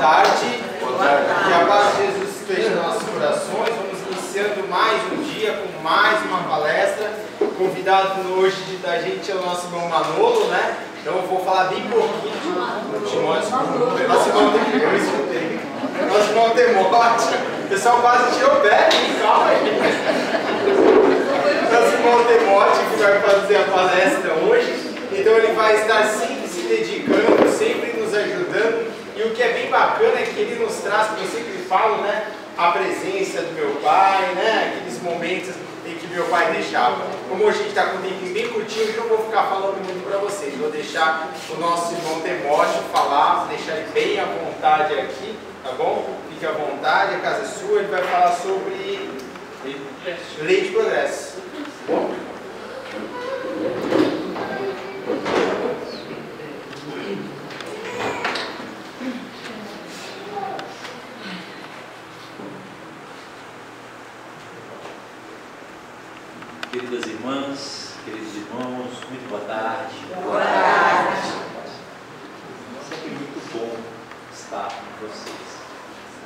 tarde. Que a paz de Jesus esteja em nossos corações. Vamos iniciando mais um dia com mais uma palestra. Convidado hoje da gente é o nosso irmão Manolo, né? Então eu vou falar bem pouquinho do Timóteo. Nosso irmão eu escutei. Nosso irmão Timóteo. O pessoal quase tirou o pé, hein? Calma aí. Nosso irmão Timóteo que vai fazer a palestra hoje. Então ele vai estar sempre se dedicando, sempre nos ajudando. E o que é bem bacana é que ele nos traz, como eu sempre falo, né, a presença do meu pai, né, aqueles momentos em que meu pai deixava. Como hoje a gente está com um tempinho bem curtinho, eu não vou ficar falando muito para vocês. Vou deixar o nosso irmão Timóteo falar, deixar ele bem à vontade aqui, tá bom? Fique à vontade, a casa é sua. Ele vai falar sobre lei de progresso. Bom? Queridas irmãs, queridos irmãos, muito boa tarde. Boa tarde. É sempre muito bom estar com vocês.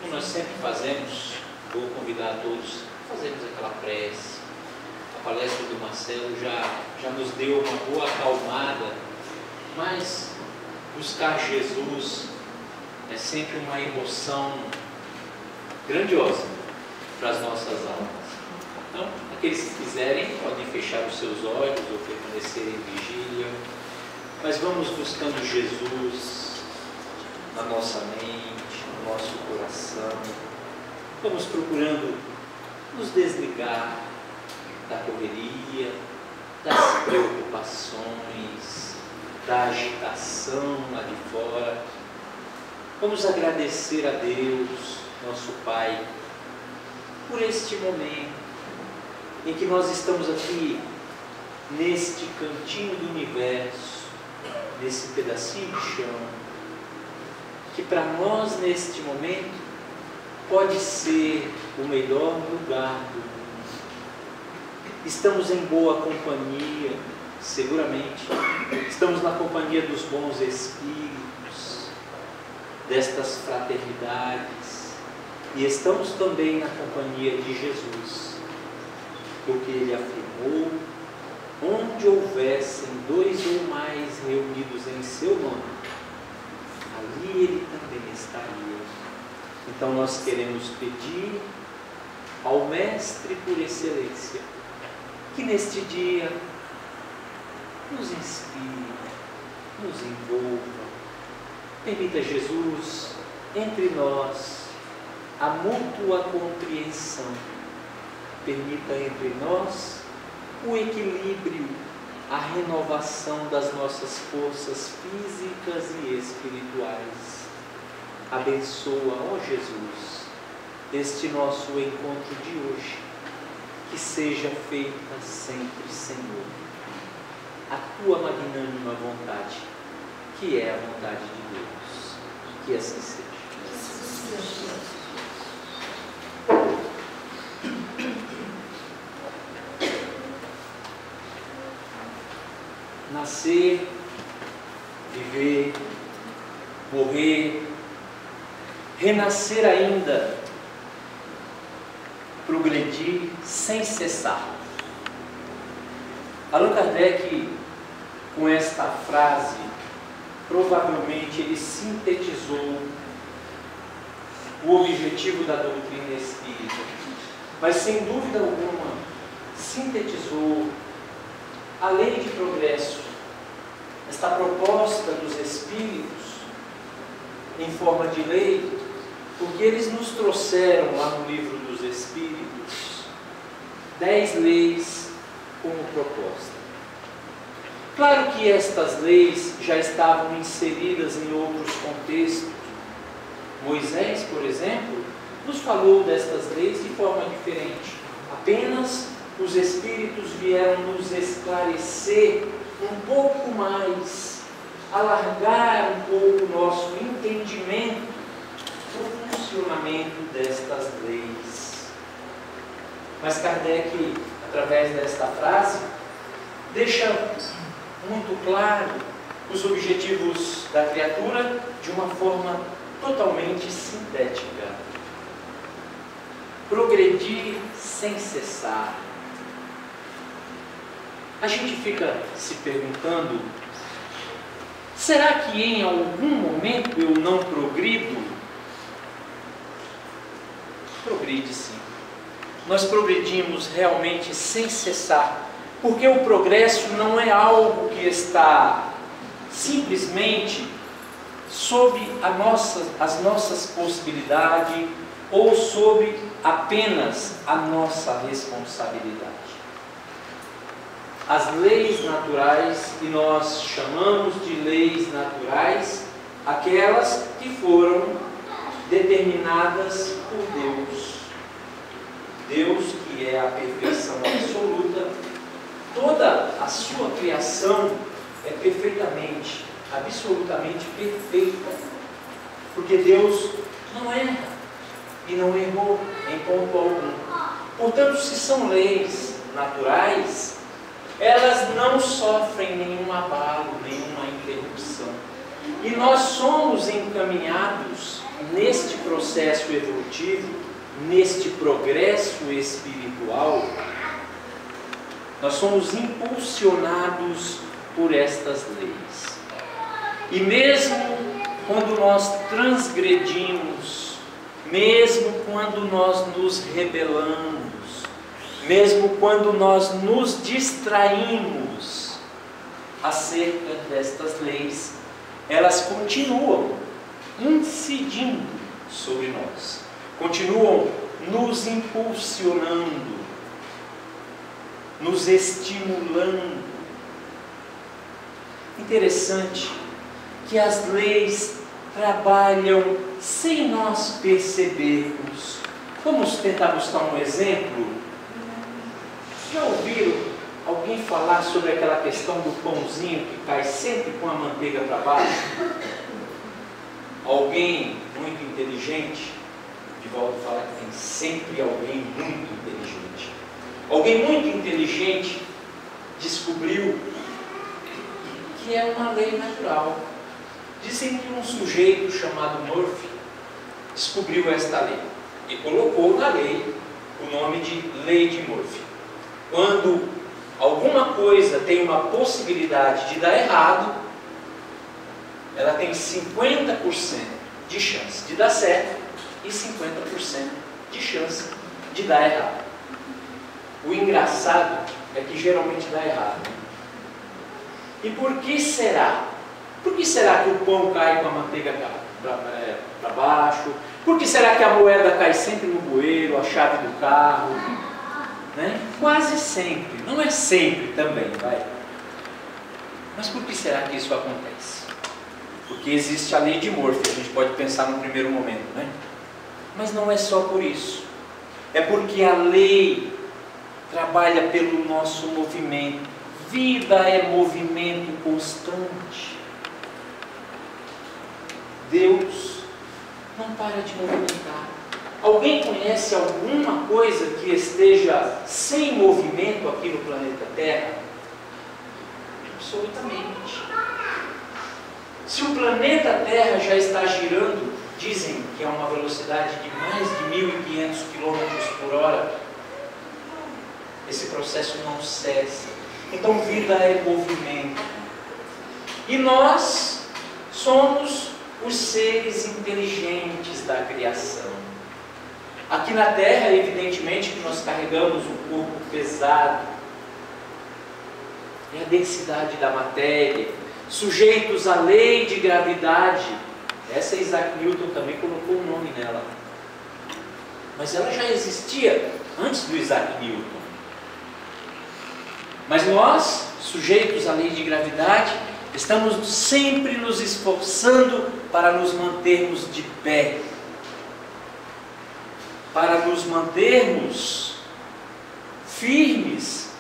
Como nós sempre fazemos, vou convidar a todos a fazermos aquela prece. A palestra do Marcelo já nos deu uma boa acalmada, mas buscar Jesus é sempre uma emoção grandiosa para as nossas almas. Então, aqueles que quiserem podem fechar os seus olhos ou permanecer em vigília, mas vamos buscando Jesus na nossa mente, no nosso coração. Vamos procurando nos desligar da correria, das preocupações, da agitação lá de fora. Vamos agradecer a Deus, nosso Pai, por este momento em que nós estamos aqui, neste cantinho do universo, nesse pedacinho de chão, que para nós, neste momento, pode ser o melhor lugar do mundo. Estamos em boa companhia, seguramente. Estamos na companhia dos bons espíritos, destas fraternidades, e estamos também na companhia de Jesus. Porque ele afirmou, onde houvessem 2 ou mais reunidos em seu nome, ali ele também estaria. Então nós queremos pedir ao Mestre por excelência, que neste dia nos inspire, nos envolva, permita Jesus entre nós a mútua compreensão. Permita entre nós o equilíbrio, a renovação das nossas forças físicas e espirituais. Abençoa, ó Jesus, este nosso encontro de hoje, que seja feita sempre, Senhor, a Tua magnânima vontade, que é a vontade de Deus. Que assim seja. Nascer, viver, morrer, renascer ainda, progredir sem cessar. Allan Kardec, com esta frase, provavelmente ele sintetizou o objetivo da doutrina espírita, mas sem dúvida alguma sintetizou a lei de progresso, esta proposta dos Espíritos em forma de lei, porque eles nos trouxeram lá no livro dos Espíritos 10 leis como proposta. Claro que estas leis já estavam inseridas em outros contextos. Moisés, por exemplo, nos falou destas leis de forma diferente. Apenas os Espíritos vieram nos esclarecer um pouco mais, alargar um pouco o nosso entendimento do funcionamento destas leis. Mas Kardec, através desta frase, deixa muito claro os objetivos da criatura de uma forma totalmente sintética. Progredir sem cessar. A gente fica se perguntando, será que em algum momento eu não progrido? Progride sim. Nós progredimos realmente sem cessar, porque o progresso não é algo que está simplesmente sob as nossas possibilidades ou sob apenas a nossa responsabilidade. As leis naturais, e nós chamamos de leis naturais, aquelas que foram determinadas por Deus. Deus, que é a perfeição absoluta, toda a sua criação é perfeitamente, absolutamente perfeita, porque Deus não erra e não errou em ponto algum. Portanto, se são leis naturais, elas não sofrem nenhum abalo, nenhuma interrupção. E nós somos encaminhados neste processo evolutivo, neste progresso espiritual, nós somos impulsionados por estas leis. E mesmo quando nós transgredimos, mesmo quando nós nos rebelamos, mesmo quando nós nos distraímos acerca destas leis, elas continuam incidindo sobre nós, continuam nos impulsionando, nos estimulando. Interessante que as leis trabalham sem nós percebermos. Vamos tentar buscar um exemplo. Já ouviram alguém falar sobre aquela questão do pãozinho que cai sempre com a manteiga para baixo? Alguém muito inteligente, de volta a falar que tem sempre alguém muito inteligente. Alguém muito inteligente descobriu que é uma lei natural. Dizem que um sujeito chamado Murphy descobriu esta lei e colocou na lei o nome de Lei de Murphy. Quando alguma coisa tem uma possibilidade de dar errado, ela tem 50% de chance de dar certo e 50% de chance de dar errado. O engraçado é que geralmente dá errado. E por que será? Por que será que o pão cai com a manteiga para baixo? Por que será que a moeda cai sempre no bueiro, a chave do carro? Né? Quase sempre, não é sempre também, vai. Mas por que será que isso acontece? Porque existe a lei de Murphy, a gente pode pensar no primeiro momento, né? Mas não é só por isso. É porque a lei trabalha pelo nosso movimento. Vida é movimento constante. Deus não para de movimentar. Alguém conhece alguma coisa que esteja sem movimento aqui no planeta Terra? Absolutamente. Se o planeta Terra já está girando, dizem que é uma velocidade de mais de 1.500 km por hora, esse processo não cessa. Então, vida é movimento. E nós somos os seres inteligentes da criação. Aqui na Terra, evidentemente, que nós carregamos um corpo pesado. É a densidade da matéria, sujeitos à lei de gravidade. Essa Isaac Newton também colocou um nome nela. Mas ela já existia antes do Isaac Newton. Mas nós, sujeitos à lei de gravidade, estamos sempre nos esforçando para nos mantermos de pé, para nos mantermos firmes,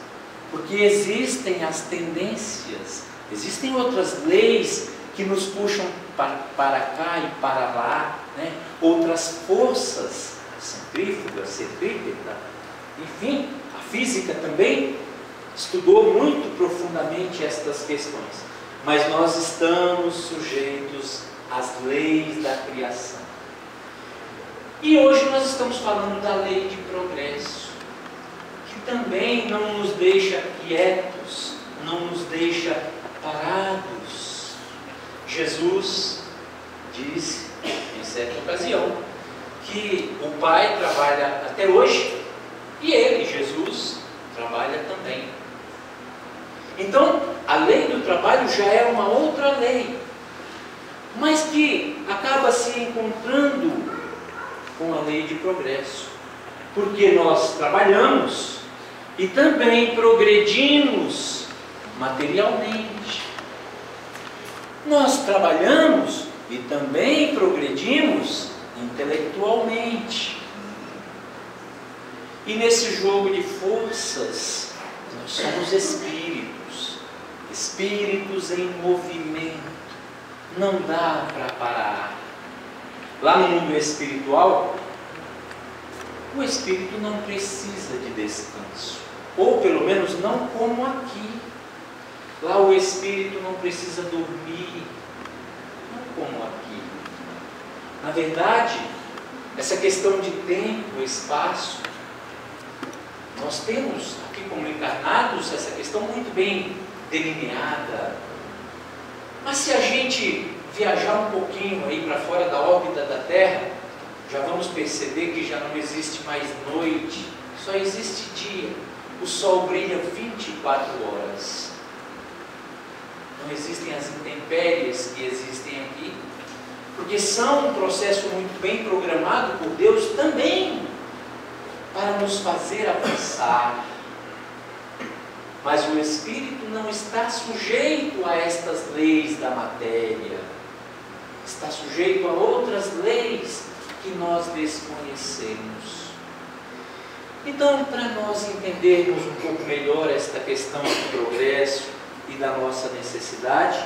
porque existem as tendências, existem outras leis que nos puxam para cá e para lá, né? Outras forças, centrífuga, centrípeta, enfim, a física também estudou muito profundamente estas questões. Mas nós estamos sujeitos as leis da criação. E hoje nós estamos falando da lei de progresso, que também não nos deixa quietos, não nos deixa parados. Jesus disse, em certa ocasião, que o Pai trabalha até hoje e Ele, Jesus, trabalha também. Então, a lei do trabalho já é uma outra lei, mas que acaba se encontrando com a lei de progresso, porque nós trabalhamos e também progredimos materialmente. Nós trabalhamos e também progredimos intelectualmente. E nesse jogo de forças, nós somos espíritos, espíritos em movimento. Não dá para parar. Lá no mundo espiritual, o espírito não precisa de descanso, ou pelo menos não como aqui. Lá o espírito não precisa dormir, não como aqui. Na verdade, essa questão de tempo, espaço, nós temos aqui como encarnados essa questão muito bem delineada. Mas se a gente viajar um pouquinho aí para fora da órbita da Terra, já vamos perceber que já não existe mais noite, só existe dia. O sol brilha 24 horas. Não existem as intempéries que existem aqui, porque são um processo muito bem programado por Deus também para nos fazer avançar. Mas o espírito não está sujeito a estas leis da matéria, está sujeito a outras leis que nós desconhecemos. Então, para nós entendermos um pouco melhor esta questão do progresso e da nossa necessidade,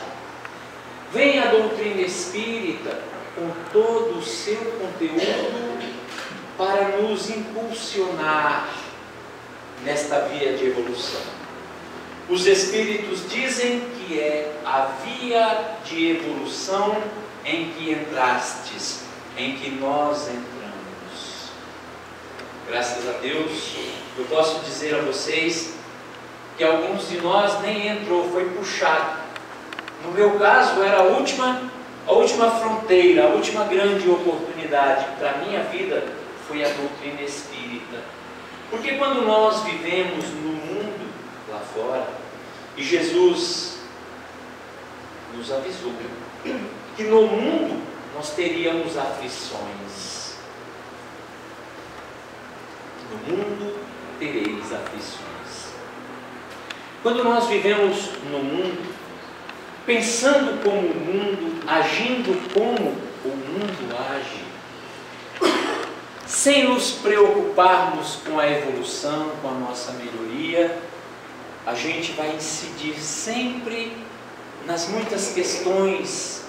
vem a doutrina espírita com todo o seu conteúdo para nos impulsionar nesta via de evolução. Os espíritos dizem que é a via de evolução em que entrastes, em que nós entramos. Graças a Deus, eu posso dizer a vocês que alguns de nós nem entrou, foi puxado. No meu caso, era a última fronteira, a última grande oportunidade para a minha vida foi a doutrina espírita. Porque quando nós vivemos no mundo lá fora, e Jesus nos avisou que no mundo nós teríamos aflições. No mundo tereis aflições. Quando nós vivemos no mundo, pensando como o mundo, agindo como o mundo age, sem nos preocuparmos com a evolução, com a nossa melhoria, a gente vai incidir sempre nas muitas questões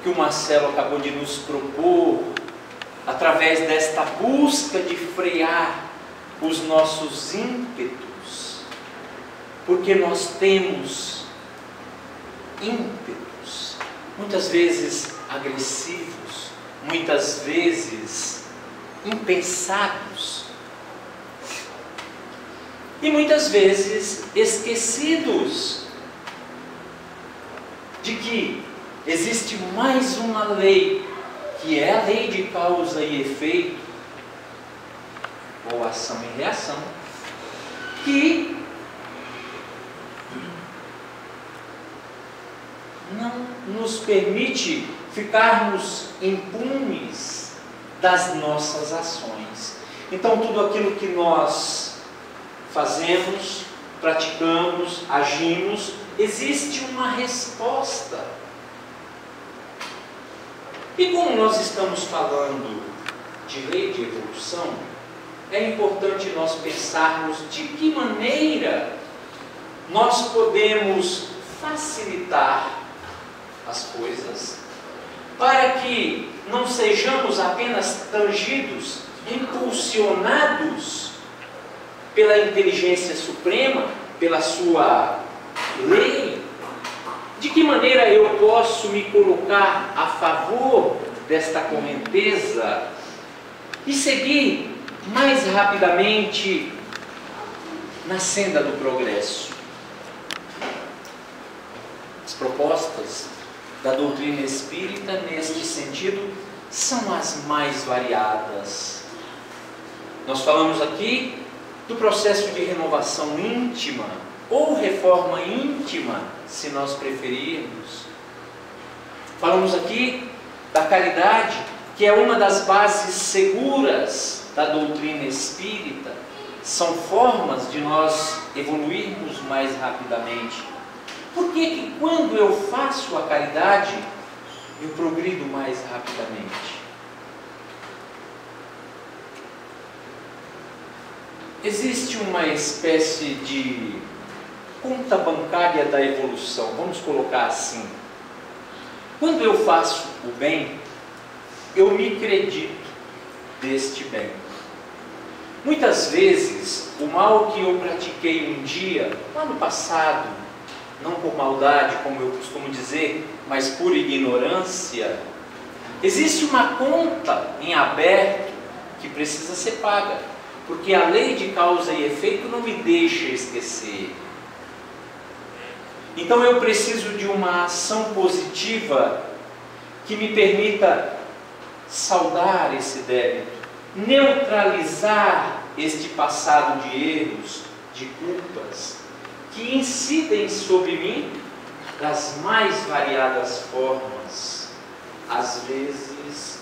que o Marcelo acabou de nos propor, através desta busca de frear os nossos ímpetos, porque nós temos ímpetos, muitas vezes agressivos, muitas vezes impensados, e muitas vezes esquecidos de que existe mais uma lei, que é a lei de causa e efeito, ou ação e reação, que não nos permite ficarmos impunes das nossas ações. Então, tudo aquilo que nós fazemos, praticamos, agimos, existe uma resposta. E como nós estamos falando de lei de evolução, é importante nós pensarmos de que maneira nós podemos facilitar as coisas, para que não sejamos apenas tangidos, impulsionados pela inteligência suprema, pela sua lei. De que que maneira eu posso me colocar a favor desta correnteza e seguir mais rapidamente na senda do progresso? As propostas da doutrina espírita neste sentido são as mais variadas. Nós falamos aqui do processo de renovação íntima ou reforma íntima, se nós preferirmos. Falamos aqui da caridade, que é uma das bases seguras da doutrina espírita. São formas de nós evoluirmos mais rapidamente. Por que quando eu faço a caridade, eu progrido mais rapidamente? Existe uma espécie de conta bancária da evolução, vamos colocar assim. Quando eu faço o bem, eu me acredito deste bem. Muitas vezes, o mal que eu pratiquei um dia, lá no passado, não por maldade, como eu costumo dizer, mas por ignorância, existe uma conta em aberto que precisa ser paga, porque a lei de causa e efeito não me deixa esquecer. Então eu preciso de uma ação positiva que me permita saldar esse débito, neutralizar este passado de erros, de culpas, que incidem sobre mim das mais variadas formas, às vezes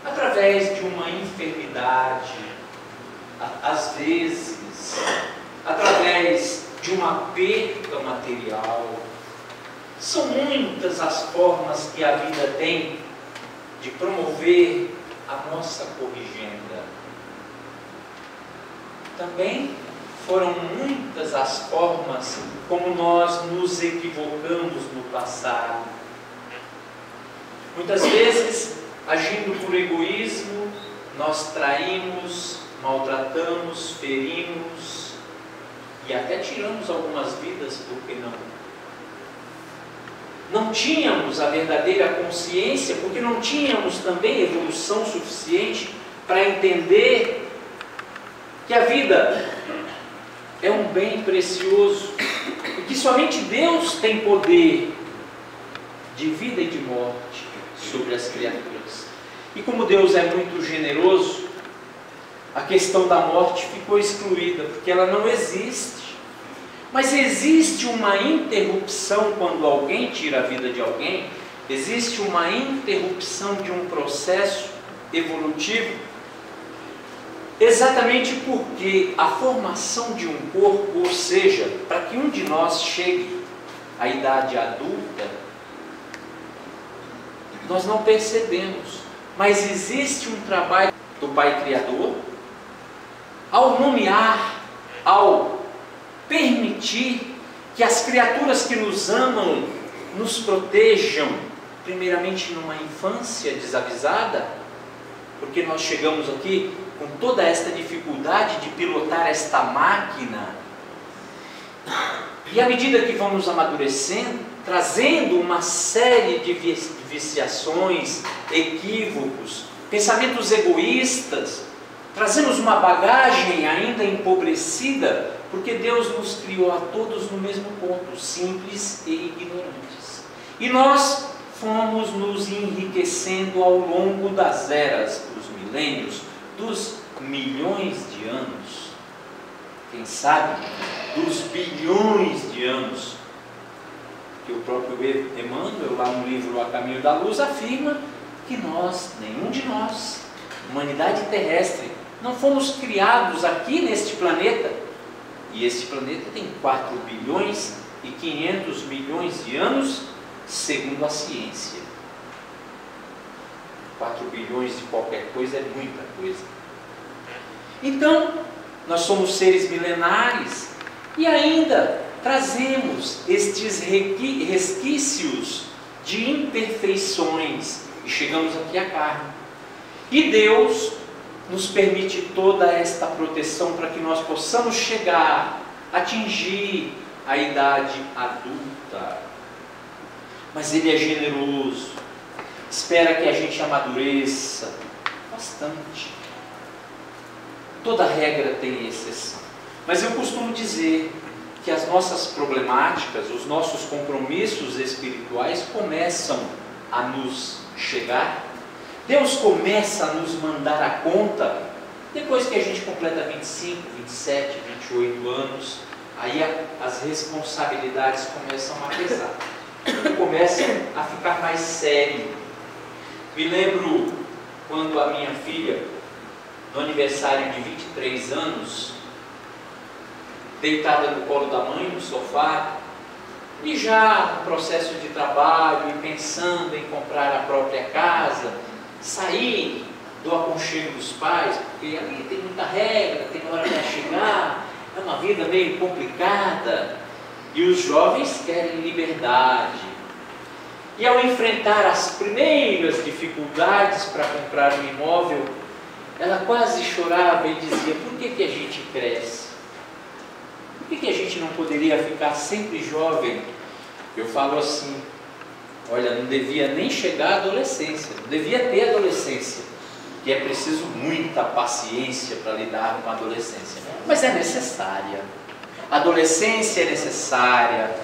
através de uma enfermidade, às vezes através de uma perda material. São muitas as formas que a vida tem de promover a nossa corrigenda. Também foram muitas as formas como nós nos equivocamos no passado. Muitas vezes, agindo por egoísmo, nós traímos, maltratamos, ferimos e até tiramos algumas vidas, por que não? Não tínhamos a verdadeira consciência, porque não tínhamos também evolução suficiente para entender que a vida é um bem precioso e que somente Deus tem poder de vida e de morte sobre as criaturas. E como Deus é muito generoso, a questão da morte ficou excluída, porque ela não existe. Mas existe uma interrupção quando alguém tira a vida de alguém, existe uma interrupção de um processo evolutivo, exatamente porque a formação de um corpo, ou seja, para que um de nós chegue à idade adulta, nós não percebemos, mas existe um trabalho do Pai Criador, ao nomear, ao permitir que as criaturas que nos amam nos protejam, primeiramente numa infância desavisada, porque nós chegamos aqui com toda esta dificuldade de pilotar esta máquina, e à medida que vamos amadurecendo, trazendo uma série de viciações, equívocos, pensamentos egoístas, trazemos uma bagagem ainda empobrecida, porque Deus nos criou a todos no mesmo ponto, simples e ignorantes. E nós fomos nos enriquecendo ao longo das eras, dos milênios, dos milhões de anos, quem sabe, dos bilhões de anos, que o próprio Emmanuel, lá no livro A Caminho da Luz, afirma que nós, nenhum de nós, humanidade terrestre, não fomos criados aqui neste planeta, e este planeta tem 4 bilhões e 500 milhões de anos, segundo a ciência. 4 bilhões de qualquer coisa é muita coisa. Então, nós somos seres milenares e ainda trazemos estes resquícios de imperfeições e chegamos aqui à carne. E Deus nos permite toda esta proteção para que nós possamos chegar, atingir a idade adulta. mas Ele é generoso, espera que a gente amadureça bastante. Toda regra tem exceção, mas eu costumo dizer que as nossas problemáticas, os nossos compromissos espirituais começam a nos chegar. Deus começa a nos mandar a conta depois que a gente completa 25, 27, 28 anos. Aí as responsabilidades começam a pesar, começam a ficar mais sério. Me lembro quando a minha filha, no aniversário de 23 anos, deitada no colo da mãe, no sofá, e já no processo de trabalho, e pensando em comprar a própria casa, sair do aconchego dos pais, porque ali tem muita regra, tem hora para chegar, é uma vida meio complicada, e os jovens querem liberdade. E ao enfrentar as primeiras dificuldades para comprar um imóvel, ela quase chorava e dizia: por que a gente cresce? Por que a gente não poderia ficar sempre jovem? Eu falo assim: olha, não devia nem chegar à adolescência, não devia ter adolescência, que é preciso muita paciência para lidar com a adolescência, mas é necessária. A adolescência é necessária,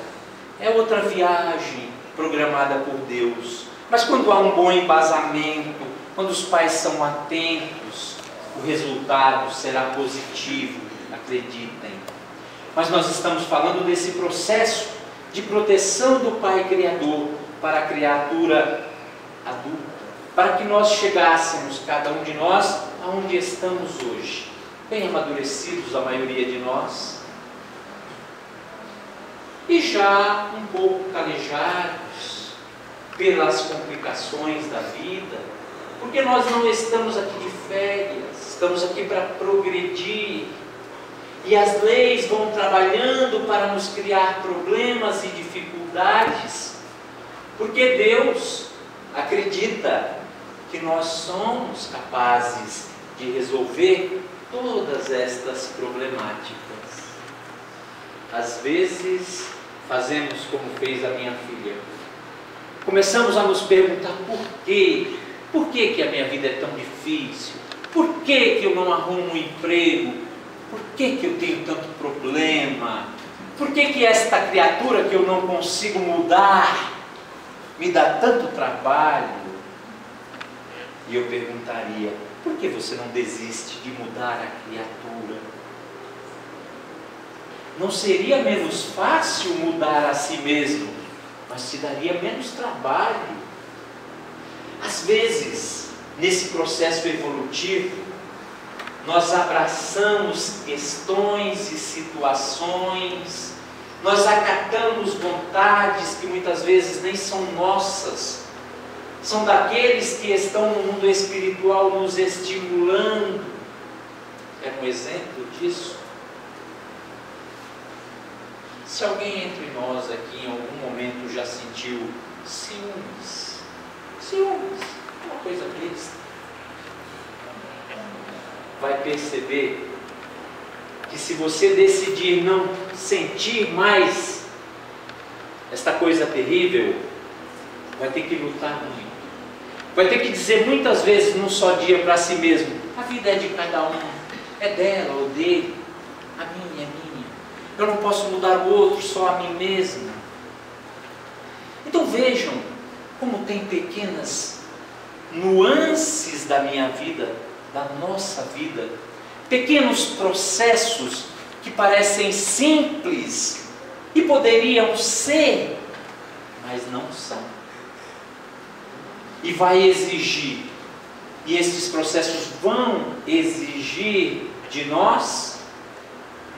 é outra viagem programada por Deus, mas quando há um bom embasamento, quando os pais são atentos, o resultado será positivo, acreditem. Mas nós estamos falando desse processo de proteção do Pai Criador para a criatura adulta, para que nós chegássemos, cada um de nós, aonde estamos hoje, bem amadurecidos, a maioria de nós, e já um pouco calejados pelas complicações da vida, porque nós não estamos aqui de férias, estamos aqui para progredir, e as leis vão trabalhando para nos criar problemas e dificuldades, porque Deus acredita que nós somos capazes de resolver todas estas problemáticas. Às vezes fazemos como fez a minha filha, começamos a nos perguntar por quê? Por que a minha vida é tão difícil? Por que eu não arrumo um emprego? Por que eu tenho tanto problema? Por que esta criatura que eu não consigo mudar me dá tanto trabalho? E eu perguntaria: por que você não desiste de mudar a criatura? Não seria menos fácil mudar a si mesmo, mas te daria menos trabalho. Às vezes, nesse processo evolutivo, nós abraçamos questões e situações, nós acatamos vontades que muitas vezes nem são nossas, são daqueles que estão no mundo espiritual nos estimulando. É um exemplo disso. Se alguém entre nós aqui em algum momento já sentiu ciúmes, uma coisa besta, vai perceber que se você decidir não sentir mais esta coisa terrível, vai ter que lutar muito, vai ter que dizer muitas vezes num só dia para si mesmo: a vida é de cada um, é dela ou dele, a minha é minha, eu não posso mudar o outro, só a mim mesmo. Então vejam como tem pequenas nuances da minha vida, da nossa vida, pequenos processos que parecem simples e poderiam ser, mas não são. E vai exigir, e esses processos vão exigir de nós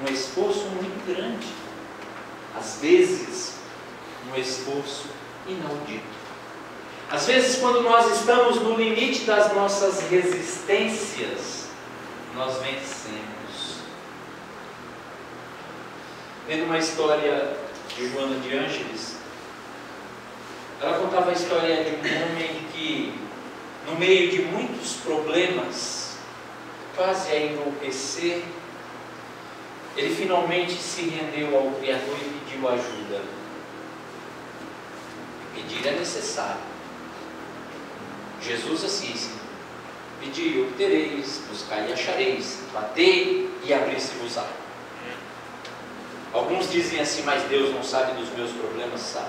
um esforço muito grande, às vezes um esforço inaudito. Às vezes, quando nós estamos no limite das nossas resistências, nós vencemos. Vendo uma história de Joana de Ângeles, ela contava a história de um homem que, no meio de muitos problemas, quase a enlouquecer, ele finalmente se rendeu ao Criador e pediu ajuda. Pedir é necessário. Jesus assim ensina: pedi e obtereis, buscai e achareis, batei e abrir-se-vos-á. Alguns dizem assim: mas Deus não sabe dos meus problemas? Sabe.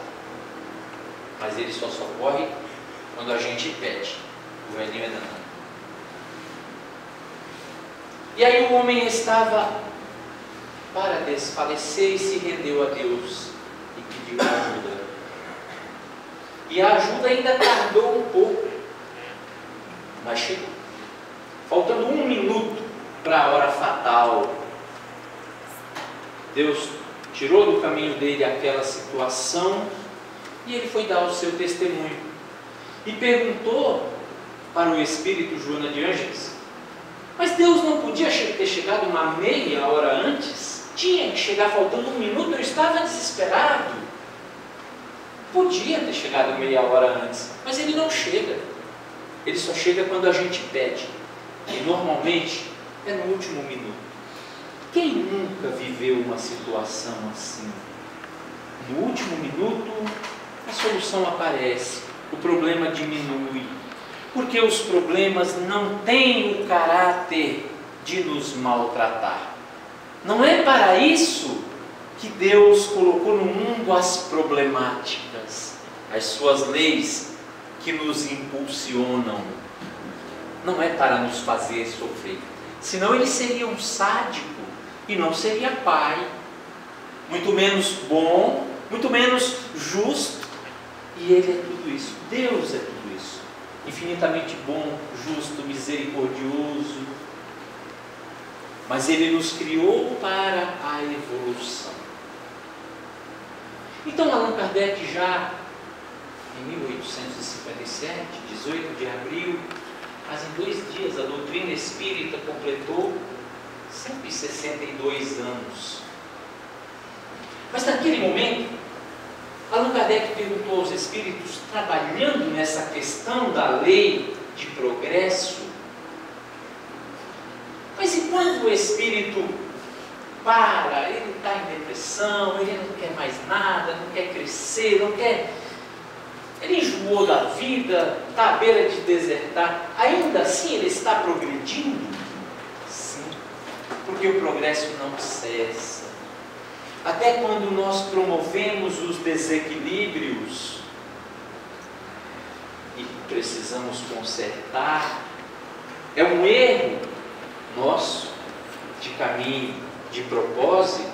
Mas Ele só socorre quando a gente pede. O velhinho é danado. E aí o homem estava para desfalecer e se rendeu a Deus e pediu ajuda. E a ajuda ainda tardou um pouco, mas chegou. Faltando 1 minuto para a hora fatal, Deus tirou do caminho dele aquela situação e ele foi dar o seu testemunho. E perguntou para o espírito Joana de Ângeles: mas Deus não podia ter chegado uma meia hora antes? Tinha que chegar faltando 1 minuto, eu estava desesperado. Podia ter chegado meia hora antes, mas Ele não chega. Ele só chega quando a gente pede. E normalmente é no último minuto. Quem nunca viveu uma situação assim? No último minuto, a solução aparece, o problema diminui. Porque os problemas não têm o caráter de nos maltratar. Não é para isso que Deus colocou no mundo as problemáticas, as suas leis que nos impulsionam. Não é para nos fazer sofrer. Senão Ele seria um sádico e não seria pai. Muito menos bom, muito menos justo. E Ele é tudo isso. Deus é tudo isso. Infinitamente bom, justo, misericordioso. Mas Ele nos criou para a evolução. Então Allan Kardec, já em 1857, 18 de abril, mas em 2 dias a doutrina espírita completou 162 anos. Mas naquele momento, Allan Kardec perguntou aos espíritos, trabalhando nessa questão da lei de progresso: mas e quando o espírito para, ele está em depressão, ele não quer mais nada, não quer crescer, não quer, ele enjoou da vida, está à beira de desertar, ainda assim ele está progredindo? Sim, porque o progresso não cessa. Até quando nós promovemos os desequilíbrios e precisamos consertar, é um erro nosso, de caminho, de propósito,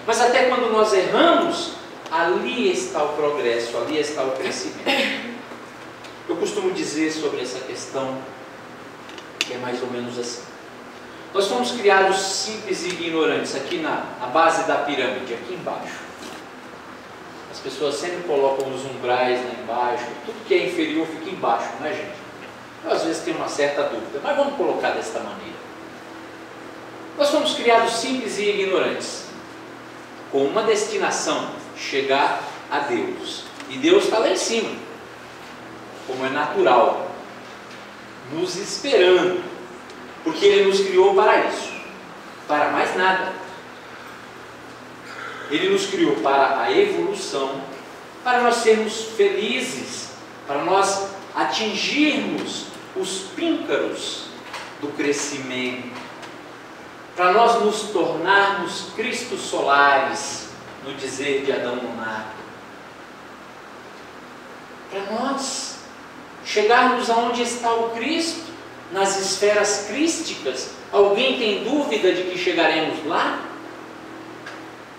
mas até quando nós erramos, ali está o progresso, ali está o crescimento. Eu costumo dizer sobre essa questão que é mais ou menos assim: nós fomos criados simples e ignorantes aqui na base da pirâmide, aqui embaixo. As pessoas sempre colocam os umbrais lá embaixo, tudo que é inferior fica embaixo, não é, gente? Eu às vezes tenho uma certa dúvida, mas vamos colocar desta maneira. Nós fomos criados simples e ignorantes, com uma destinação: chegar a Deus. E Deus está lá em cima, como é natural, nos esperando, porque Ele nos criou para isso, para mais nada. Ele nos criou para a evolução, para nós sermos felizes, para nós atingirmos os píncaros do crescimento, para nós nos tornarmos Cristos solares, no dizer de Adão Nonato, para nós chegarmos aonde está o Cristo, nas esferas crísticas. Alguém tem dúvida de que chegaremos lá?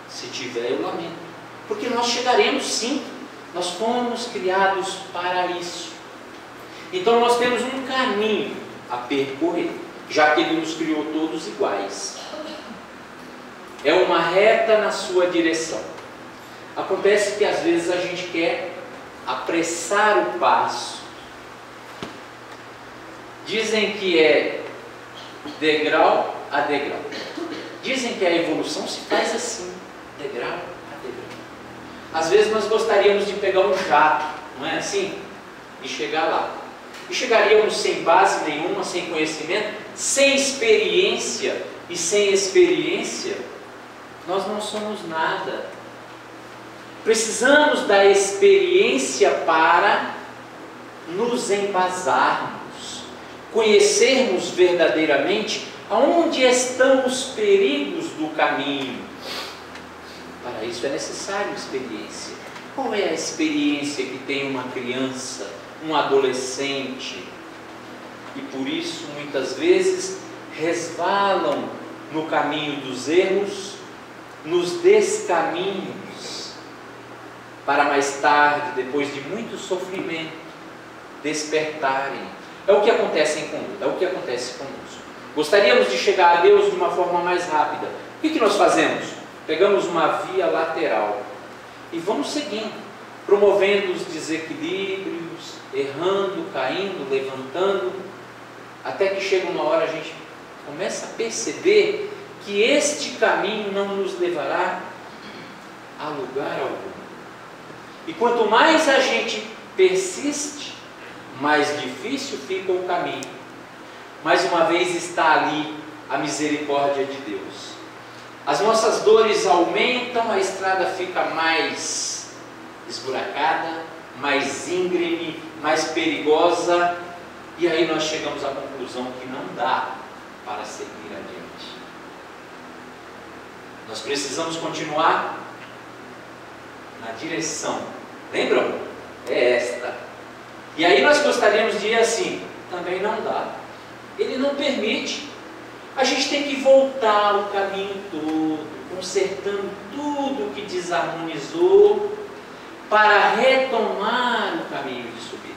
Se tiver, eu lamento, porque nós chegaremos sim, nós fomos criados para isso. Então nós temos um caminho a percorrer, já que Ele nos criou todos iguais. É uma reta na sua direção. Acontece que às vezes a gente quer apressar o passo. Dizem que é degrau a degrau. Dizem que a evolução se faz assim, degrau a degrau. Às vezes nós gostaríamos de pegar um jato, não é assim? E chegar lá. E chegaríamos sem base nenhuma, sem conhecimento, sem experiência. E sem experiência, nós não somos nada. Precisamos da experiência para nos embasarmos, conhecermos verdadeiramente aonde estão os perigos do caminho. Para isso é necessário experiência. Qual é a experiência que tem uma criança, um adolescente? E por isso, muitas vezes, resvalam no caminho dos erros, nos descaminhos, para mais tarde, depois de muito sofrimento, despertarem. É o que acontece conosco. Gostaríamos de chegar a Deus de uma forma mais rápida. O que nós fazemos? Pegamos uma via lateral e vamos seguindo, promovendo os desequilíbrios, errando, caindo, levantando, até que chega uma hora a gente começa a perceber que este caminho não nos levará a lugar algum. E quanto mais a gente persiste, mais difícil fica o caminho. Mais uma vez está ali a misericórdia de Deus. As nossas dores aumentam, a estrada fica mais esburacada, mais íngreme, mais perigosa, e aí nós chegamos à conclusão que não dá para seguir adiante. Nós precisamos continuar na direção. Lembram? É esta. E aí nós gostaríamos de ir assim. Também não dá. Ele não permite. A gente tem que voltar o caminho todo, consertando tudo que desarmonizou, para retomar o caminho de subida.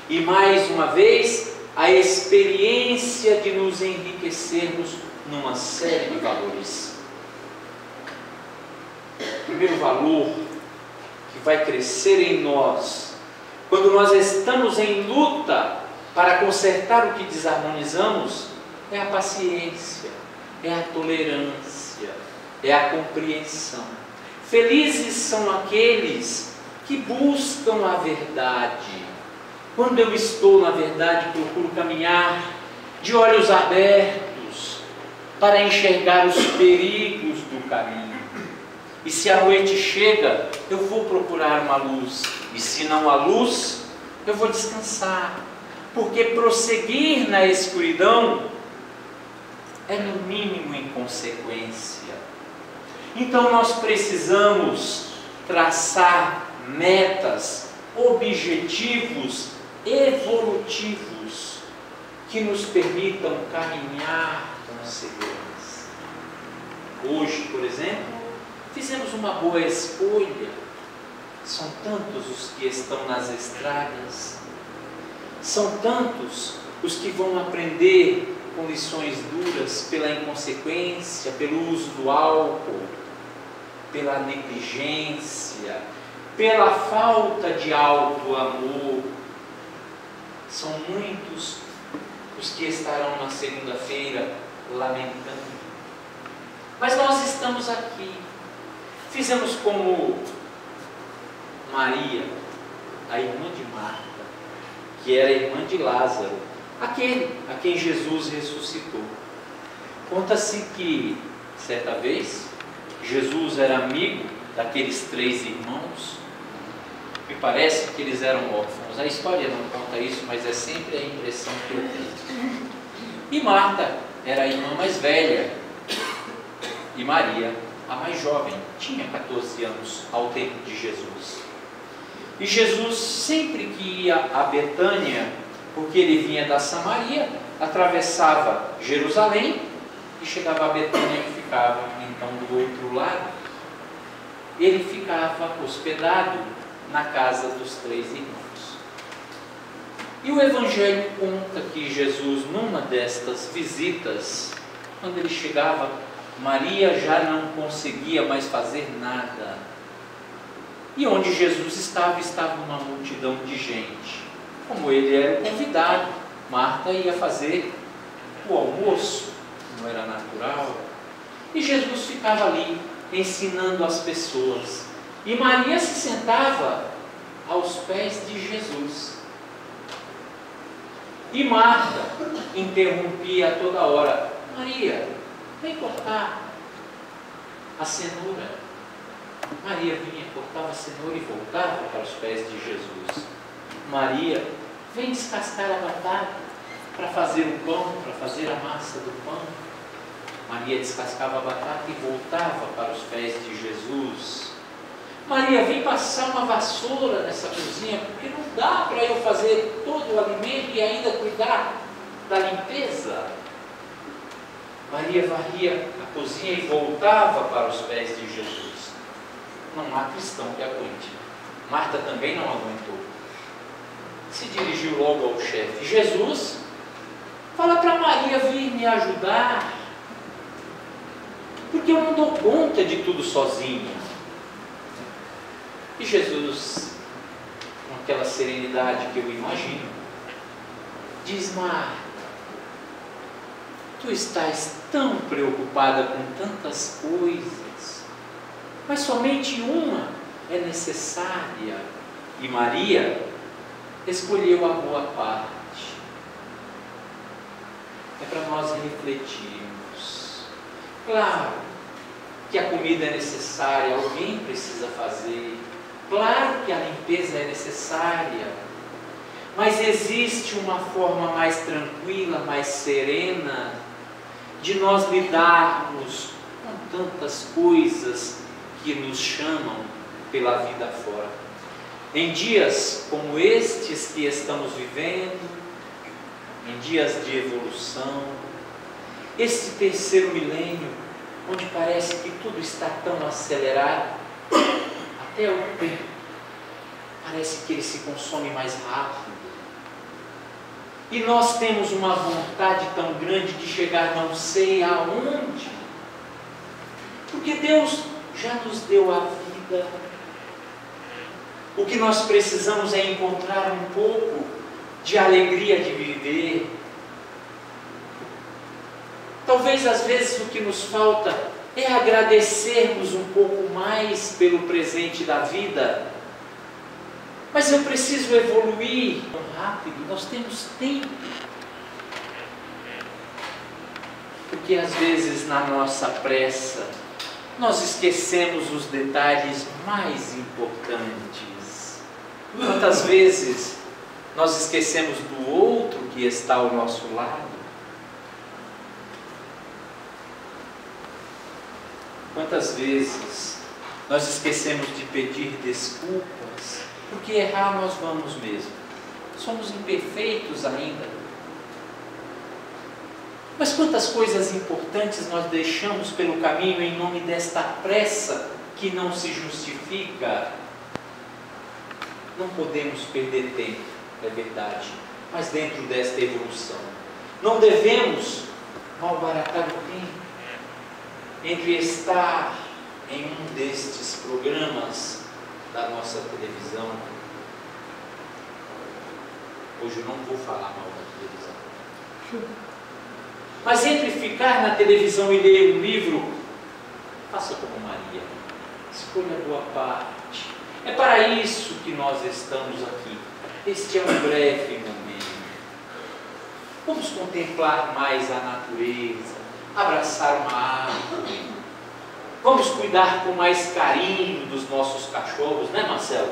E mais uma vez, a experiência de nos enriquecermos numa série de valores. O primeiro valor que vai crescer em nós, quando nós estamos em luta para consertar o que desarmonizamos, é a paciência, é a tolerância, é a compreensão. Felizes são aqueles que buscam a verdade. Quando eu estou na verdade, procuro caminhar de olhos abertos para enxergar os perigos do caminho. E se a noite chega, eu vou procurar uma luz. E se não há luz, eu vou descansar. Porque prosseguir na escuridão é no mínimo inconsequência. Então nós precisamos traçar metas, objetivos evolutivos que nos permitam caminhar com segurança. Hoje, por exemplo, fizemos uma boa escolha. São tantos os que estão nas estradas, são tantos os que vão aprender com lições duras pela inconsequência, pelo uso do álcool, pela negligência, pela falta de auto-amor. São muitos os que estarão na segunda-feira lamentando. Mas nós estamos aqui. Fizemos como Maria, a irmã de Marta, que era irmã de Lázaro, aquele a quem Jesus ressuscitou. Conta-se que, certa vez, Jesus era amigo daqueles 3 irmãos. Me parece que eles eram órfãos. A história não conta isso, mas é sempre a impressão que eu tenho. E Marta era a irmã mais velha, e Maria, a mais jovem, tinha 14 anos ao tempo de Jesus. E Jesus, sempre que ia a Betânia, porque ele vinha da Samaria, atravessava Jerusalém e chegava a Betânia, que ficava então do outro lado. Ele ficava hospedado na casa dos 3 irmãos. E o Evangelho conta que Jesus, numa destas visitas, quando ele chegava, Maria já não conseguia mais fazer nada. E onde Jesus estava uma multidão de gente. Como ele era o convidado, Marta ia fazer o almoço, não era natural. E Jesus ficava ali, ensinando as pessoas. E Maria se sentava aos pés de Jesus. E Marta interrompia a toda hora: Maria, vem cortar a cenoura. Maria vinha, cortava a cenoura e voltava para os pés de Jesus. Maria, vem descascar a batata para fazer o pão, para fazer a massa do pão. Maria descascava a batata e voltava para os pés de Jesus. Maria, vem passar uma vassoura nessa cozinha, porque não dá para eu fazer todo o alimento e ainda cuidar da limpeza. Maria varria a cozinha e voltava para os pés de Jesus. Não há cristão que aguente. Marta também não aguentou. Se dirigiu logo ao chefe. Jesus, fala para Maria vir me ajudar, porque eu não dou conta de tudo sozinha. E Jesus, com aquela serenidade que eu imagino, diz: Marta, tu estás tão preocupada com tantas coisas, mas somente uma é necessária. E Maria escolheu a boa parte. É para nós refletirmos. Claro que a comida é necessária, alguém precisa fazer. Claro que a limpeza é necessária. Mas existe uma forma mais tranquila, mais serena, de nós lidarmos com tantas coisas que nos chamam pela vida fora. Em dias como estes que estamos vivendo, em dias de evolução, este terceiro milênio, onde parece que tudo está tão acelerado, até o tempo parece que ele se consome mais rápido. E nós temos uma vontade tão grande de chegar não sei aonde, porque Deus já nos deu a vida. O que nós precisamos é encontrar um pouco de alegria de viver. Talvez às vezes o que nos falta é agradecermos um pouco mais pelo presente da vida. Mas eu preciso evoluir tão rápido, nós temos tempo. Porque às vezes na nossa pressa, nós esquecemos os detalhes mais importantes. Quantas vezes nós esquecemos do outro que está ao nosso lado? Quantas vezes nós esquecemos de pedir desculpas? Porque errar nós vamos mesmo. Somos imperfeitos ainda. Mas quantas coisas importantes nós deixamos pelo caminho em nome desta pressa que não se justifica? Não podemos perder tempo, é verdade, mas dentro desta evolução. Não devemos malbaratar o tempo entre estar em um destes programas da nossa televisão. Hoje eu não vou falar mal da televisão. Mas entre ficar na televisão e ler um livro, faça como Maria. Escolha a boa parte. É para isso que nós estamos aqui. Este é um breve momento. Vamos contemplar mais a natureza, abraçar uma árvore. Vamos cuidar com mais carinho dos nossos cachorros, né, Marcelo?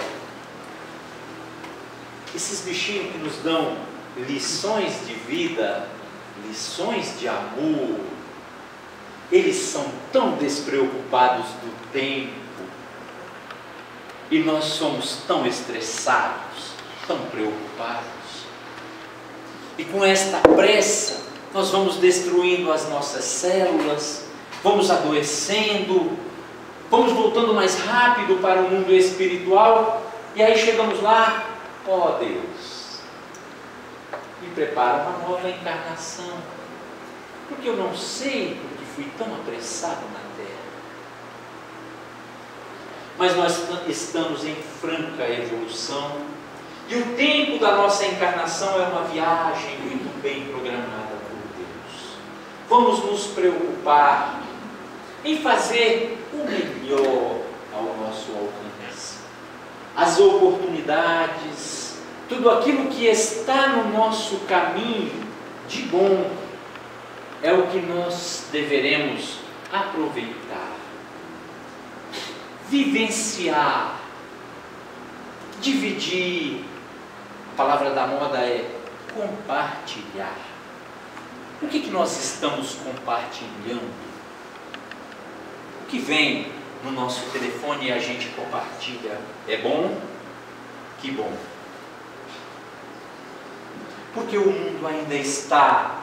Esses bichinhos que nos dão lições de vida, lições de amor, eles são tão despreocupados do tempo. E nós somos tão estressados, tão preocupados. E com esta pressa, nós vamos destruindo as nossas células, vamos adoecendo, vamos voltando mais rápido para o mundo espiritual, e aí chegamos lá, ó Deus, me prepara uma nova encarnação, porque eu não sei porque fui tão apressado na terra. Mas nós estamos em franca evolução, e o tempo da nossa encarnação é uma viagem muito bem programada por Deus. Vamos nos preocupar em fazer o melhor ao nosso alcance. As oportunidades, tudo aquilo que está no nosso caminho de bom, é o que nós deveremos aproveitar. vivenciar, dividir. A palavra da moda é compartilhar. O que nós estamos compartilhando? O que vem no nosso telefone e a gente compartilha é bom? Que bom. Porque o mundo ainda está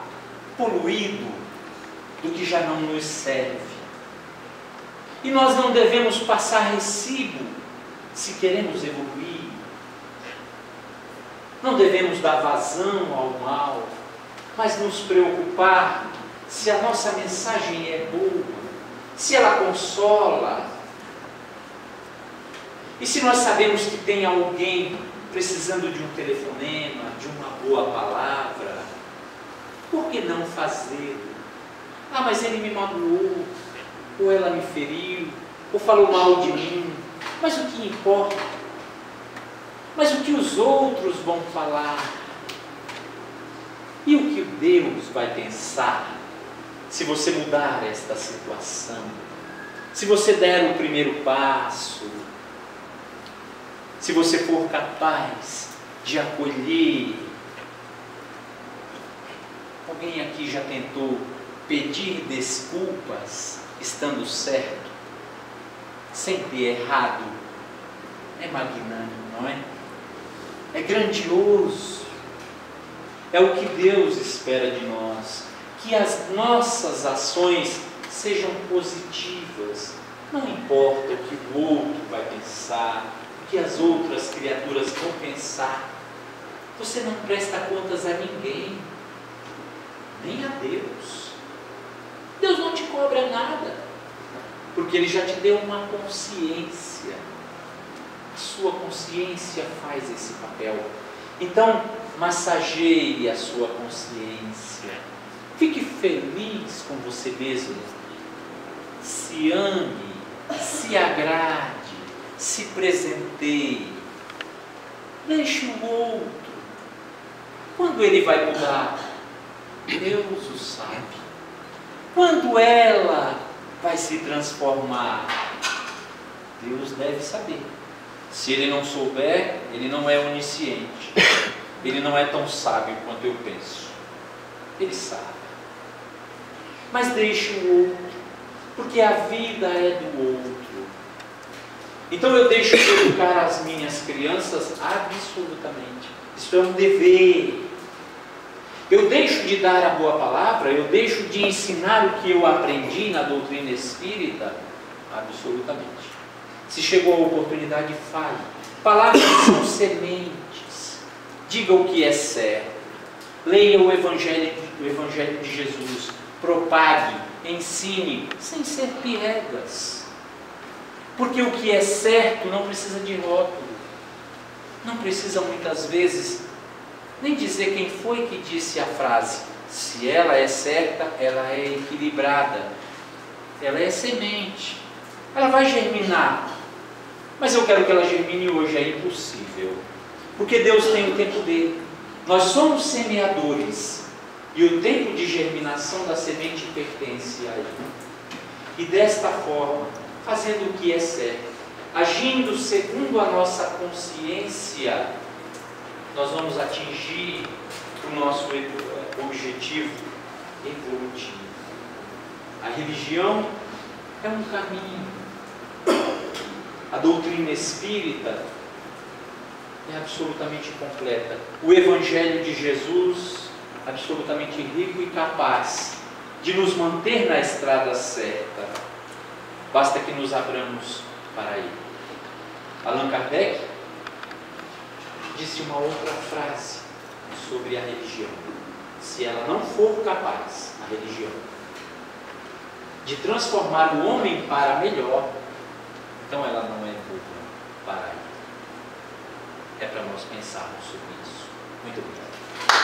poluído do que já não nos serve. E nós não devemos passar recibo se queremos evoluir. Não devemos dar vazão ao mal, mas nos preocupar se a nossa mensagem é boa, se ela consola. E se nós sabemos que tem alguém precisando de um telefonema, de uma boa palavra, por que não fazê-lo? Ah, mas ele me magoou, ou ela me feriu, ou falou mal de mim. Mas o que importa? Mas o que os outros vão falar? E o que Deus vai pensar se você mudar esta situação? Se você der o primeiro passo, se você for capaz de acolher. Alguém aqui já tentou pedir desculpas estando certo, sem ter errado? É magnânimo, não é? É grandioso. É o que Deus espera de nós, que as nossas ações sejam positivas. Não importa o que o outro vai pensar, o que as outras criaturas vão pensar. Você não presta contas a ninguém, nem a Deus. Deus não te cobra nada, porque Ele já te deu uma consciência. A sua consciência faz esse papel. Então, massageie a sua consciência. Fique feliz com você mesmo. Se ame, se agrade, se presenteie. Deixe o outro. Quando ele vai mudar? Deus o sabe. Quando ela vai se transformar? Deus deve saber. Se ele não souber, ele não é onisciente. Ele não é tão sábio quanto eu penso. Ele sabe. Mas deixe o outro, porque a vida é do outro. Então eu deixo de educar as minhas crianças absolutamente. Isso é um dever. Eu deixo de dar a boa palavra, eu deixo de ensinar o que eu aprendi na doutrina espírita, absolutamente. Se chegou a oportunidade, fale. Palavras são sementes. Diga o que é certo. Leia o Evangelho de Jesus. Propague, ensine, sem ser piegas. Porque o que é certo não precisa de rótulo. Não precisa muitas vezes nem dizer quem foi que disse a frase. Se ela é certa, ela é equilibrada. Ela é semente. Ela vai germinar. Mas eu quero que ela germine hoje, é impossível. Porque Deus tem o tempo dele. Nós somos semeadores. E o tempo de germinação da semente pertence a Ele. E desta forma, fazendo o que é certo, agindo segundo a nossa consciência, nós vamos atingir o nosso objetivo evolutivo. A religião é um caminho. A doutrina espírita é absolutamente completa. O Evangelho de Jesus, absolutamente rico e capaz de nos manter na estrada certa. Basta que nos abramos para Ele. Allan Kardec disse uma outra frase sobre a religião. Se ela não for capaz, a religião, de transformar o homem para melhor, então ela não é boa para ele. É para nós pensarmos sobre isso. Muito obrigado.